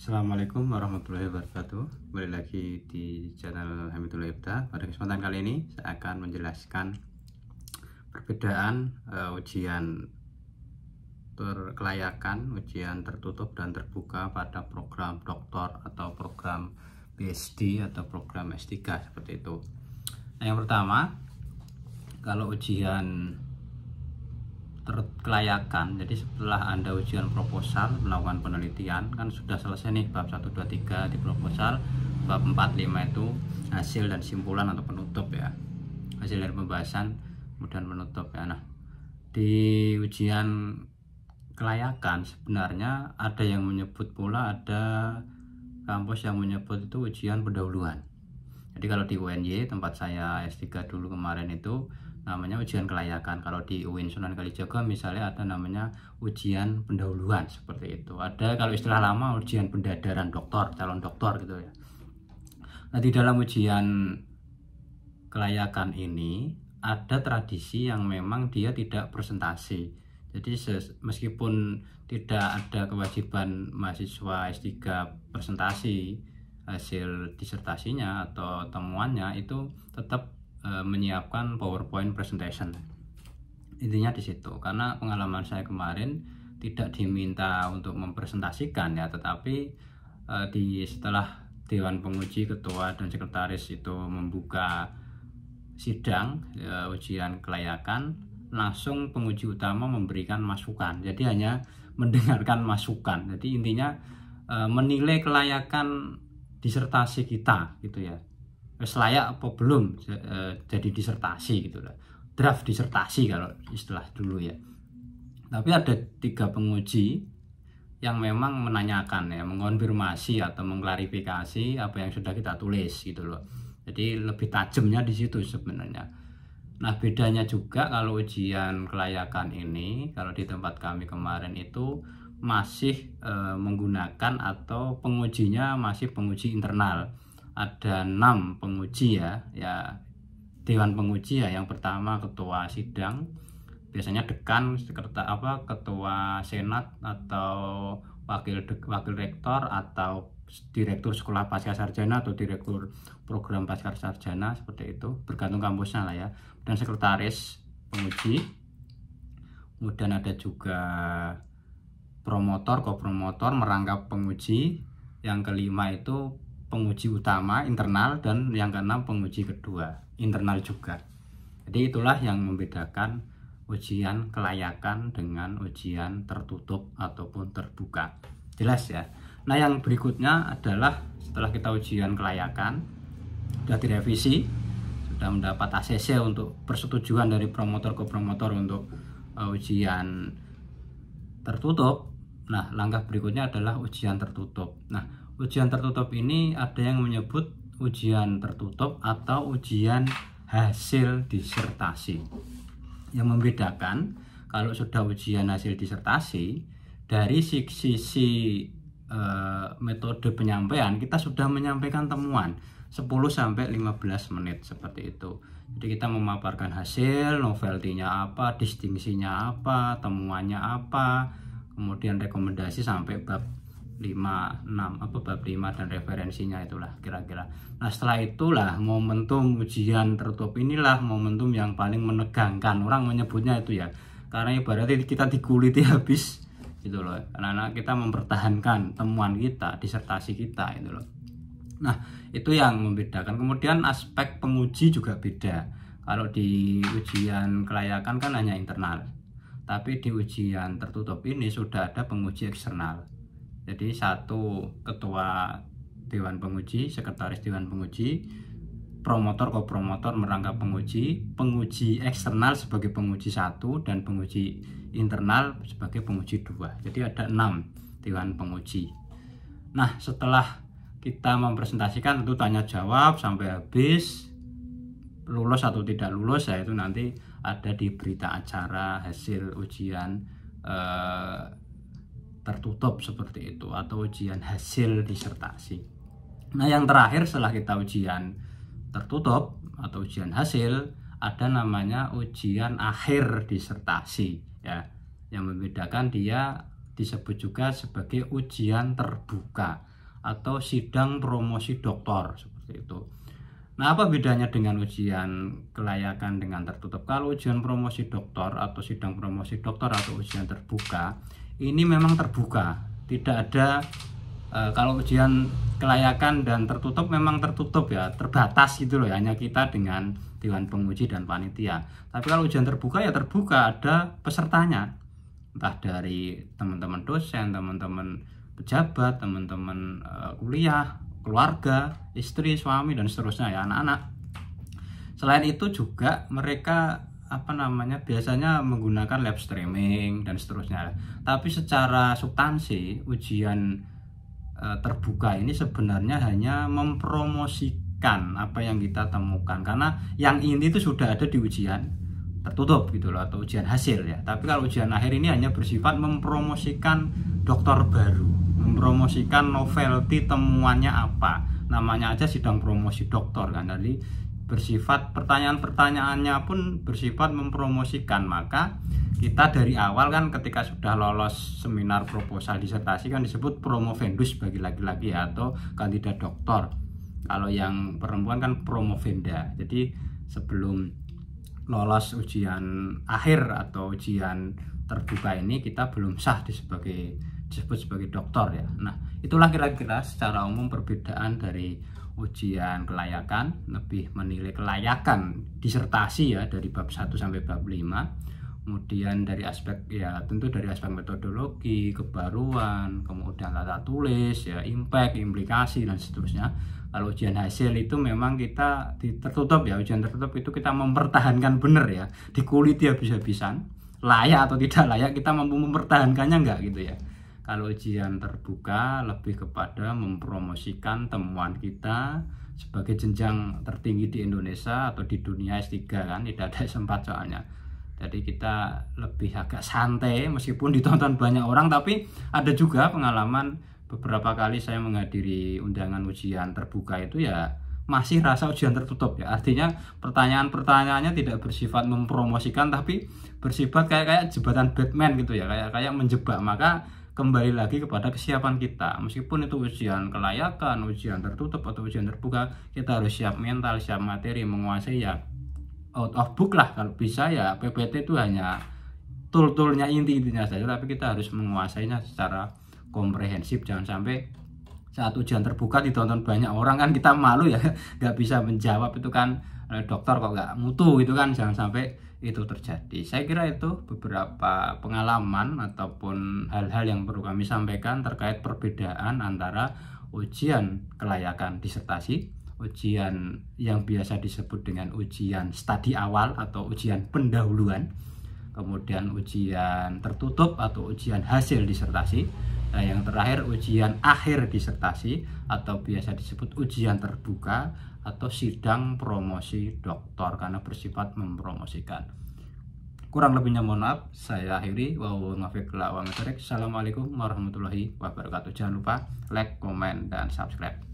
Assalamualaikum warahmatullahi wabarakatuh. Kembali lagi di channel Hamidullah Ibda. Pada kesempatan kali ini saya akan menjelaskan perbedaan ujian kelayakan, ujian tertutup dan terbuka pada program doktor atau program PhD atau program S3 seperti itu. Nah, yang pertama, kalau ujian kelayakan, jadi setelah Anda ujian proposal melakukan penelitian, kan sudah selesai nih bab 1, 2, 3 di proposal, bab 4, 5 itu hasil dan simpulan atau penutup ya, hasil dari pembahasan kemudian penutup ya. Nah, di ujian kelayakan sebenarnya ada yang menyebut pula, ada kampus yang menyebut itu ujian pendahuluan. Jadi kalau di UNY tempat saya S3 dulu kemarin itu namanya ujian kelayakan. Kalau di UIN Sunan Kalijaga misalnya ada namanya ujian pendahuluan seperti itu. Ada kalau istilah lama ujian pendadaran doktor, calon doktor gitu ya. Nah, di dalam ujian kelayakan ini ada tradisi yang memang dia tidak presentasi. Jadi meskipun tidak ada kewajiban mahasiswa S3 presentasi hasil disertasinya atau temuannya, itu tetap menyiapkan PowerPoint presentation. Intinya di situ, karena pengalaman saya kemarin tidak diminta untuk mempresentasikan ya, tetapi setelah Dewan Penguji, Ketua dan Sekretaris itu membuka sidang ujian kelayakan, langsung penguji utama memberikan masukan. Jadi hanya mendengarkan masukan. Jadi intinya menilai kelayakan disertasi kita gitu ya, layak apa belum jadi disertasi gitu lah, draft disertasi kalau istilah dulu ya. Tapi ada 3 penguji yang memang menanyakan ya, mengonfirmasi atau mengklarifikasi apa yang sudah kita tulis gitu loh. Jadi lebih tajamnya di situ sebenarnya. Nah, bedanya juga kalau ujian kelayakan ini, kalau di tempat kami kemarin itu masih menggunakan atau pengujinya masih penguji internal. Ada 6 penguji ya, Dewan Penguji ya. Yang pertama ketua sidang, biasanya dekan, ketua senat atau wakil rektor atau direktur sekolah pasca sarjana atau direktur program pasca sarjana seperti itu, bergantung kampusnya lah ya. Dan sekretaris penguji, kemudian ada juga promotor, kopromotor merangkap penguji. Yang kelima itu penguji utama internal, dan yang keenam penguji kedua internal juga. Jadi itulah yang membedakan ujian kelayakan dengan ujian tertutup ataupun terbuka. Jelas ya. Nah, yang berikutnya adalah setelah kita ujian kelayakan sudah direvisi, sudah mendapat ACC untuk persetujuan dari promotor kopromotor untuk ujian tertutup. Nah, langkah berikutnya adalah ujian tertutup. Nah, ujian tertutup ini ada yang menyebut ujian tertutup atau ujian hasil disertasi. Yang membedakan, kalau sudah ujian hasil disertasi, dari sisi metode penyampaian kita sudah menyampaikan temuan 10-15 menit seperti itu. Jadi kita memaparkan hasil, novelty-nya apa, distingsinya apa, temuannya apa, kemudian rekomendasi sampai bab 5, 6 bab 5 dan referensinya itulah kira-kira. Nah, setelah itulah momentum ujian tertutup, inilah momentum yang paling menegangkan, orang menyebutnya itu ya, karena ibaratnya kita dikuliti habis gitu loh, karena kita mempertahankan temuan kita, disertasi kita itu loh. Nah, itu yang membedakan. Kemudian aspek penguji juga beda. Kalau di ujian kelayakan kan hanya internal, tapi di ujian tertutup ini sudah ada penguji eksternal. Jadi 1 ketua Dewan Penguji, sekretaris Dewan Penguji, promotor, kopromotor merangkap penguji, penguji eksternal sebagai penguji 1 dan penguji internal sebagai penguji 2. Jadi ada 6 Dewan Penguji. Nah, setelah kita mempresentasikan, tentu tanya jawab sampai habis, lulus atau tidak lulus ya itu nanti ada di berita acara hasil ujian tertutup seperti itu, atau ujian hasil disertasi. Nah, yang terakhir setelah kita ujian tertutup atau ujian hasil, ada namanya ujian akhir disertasi ya. Yang membedakan, dia disebut juga sebagai ujian terbuka atau sidang promosi doktor seperti itu. Nah, apa bedanya dengan ujian kelayakan dengan tertutup? Kalau ujian promosi doktor atau sidang promosi doktor atau ujian terbuka, ini memang terbuka, tidak ada kalau ujian kelayakan dan tertutup memang tertutup ya, terbatas gitu loh, hanya kita dengan dewan penguji dan panitia. Tapi kalau ujian terbuka ya terbuka, ada pesertanya, entah dari teman-teman dosen, teman-teman pejabat, teman-teman kuliah, keluarga, istri, suami, dan seterusnya ya, anak-anak. Selain itu juga mereka biasanya menggunakan live streaming dan seterusnya. Tapi secara substansi ujian terbuka ini sebenarnya hanya mempromosikan apa yang kita temukan, karena yang ini itu sudah ada di ujian tertutup gitu loh, atau ujian hasil ya. Tapi kalau ujian akhir ini hanya bersifat mempromosikan dokter baru, mempromosikan novelty temuannya apa, namanya aja sidang promosi dokter kan. Jadi bersifat pertanyaan-pertanyaannya pun bersifat mempromosikan. Maka kita dari awal kan ketika sudah lolos seminar proposal disertasi kan disebut promovendus bagi laki-laki ya, atau kandidat doktor. Kalau yang perempuan kan promovenda. Jadi sebelum lolos ujian akhir atau ujian terbuka ini kita belum sah disebut sebagai dokter ya. Nah, itulah kira-kira secara umum perbedaan dari ujian kelayakan, lebih menilai kelayakan disertasi ya dari bab 1 sampai bab 5. Kemudian dari aspek ya tentu dari aspek metodologi, kebaruan, kemudian tata tulis ya, impact, implikasi dan seterusnya. Kalau ujian hasil itu memang kita tertutup ya, ujian tertutup itu kita mempertahankan benar ya, dikuliti habis-habisan, layak atau tidak layak kita mampu mempertahankannya enggak gitu ya. Kalau ujian terbuka lebih kepada mempromosikan temuan kita sebagai jenjang tertinggi di Indonesia atau di dunia S3 kan, tidak ada S4 soalnya. Jadi kita lebih agak santai meskipun ditonton banyak orang, tapi ada juga pengalaman beberapa kali saya menghadiri undangan ujian terbuka itu ya masih rasa ujian tertutup ya. Artinya pertanyaan-pertanyaannya tidak bersifat mempromosikan tapi bersifat kayak jembatan Batman gitu ya, kayak menjebak. Maka kembali lagi kepada kesiapan kita, meskipun itu ujian kelayakan, ujian tertutup atau ujian terbuka, kita harus siap mental, siap materi, menguasai ya out of book lah kalau bisa ya. PPT itu hanya tool-toolnya, intinya saja, tapi kita harus menguasainya secara komprehensif. Jangan sampai saat ujian terbuka ditonton banyak orang kan kita malu ya, nggak bisa menjawab itu kan, dokter kok nggak mutu gitu kan, jangan sampai itu terjadi. Saya kira itu beberapa pengalaman ataupun hal-hal yang perlu kami sampaikan terkait perbedaan antara ujian kelayakan disertasi, ujian yang biasa disebut dengan ujian studi awal atau ujian pendahuluan, kemudian ujian tertutup atau ujian hasil disertasi, nah yang terakhir ujian akhir disertasi atau biasa disebut ujian terbuka atau sidang promosi doktor karena bersifat mempromosikan. Kurang lebihnya mohon maaf, saya akhiri. Assalamualaikum warahmatullahi wabarakatuh. Jangan lupa like, komen, dan subscribe.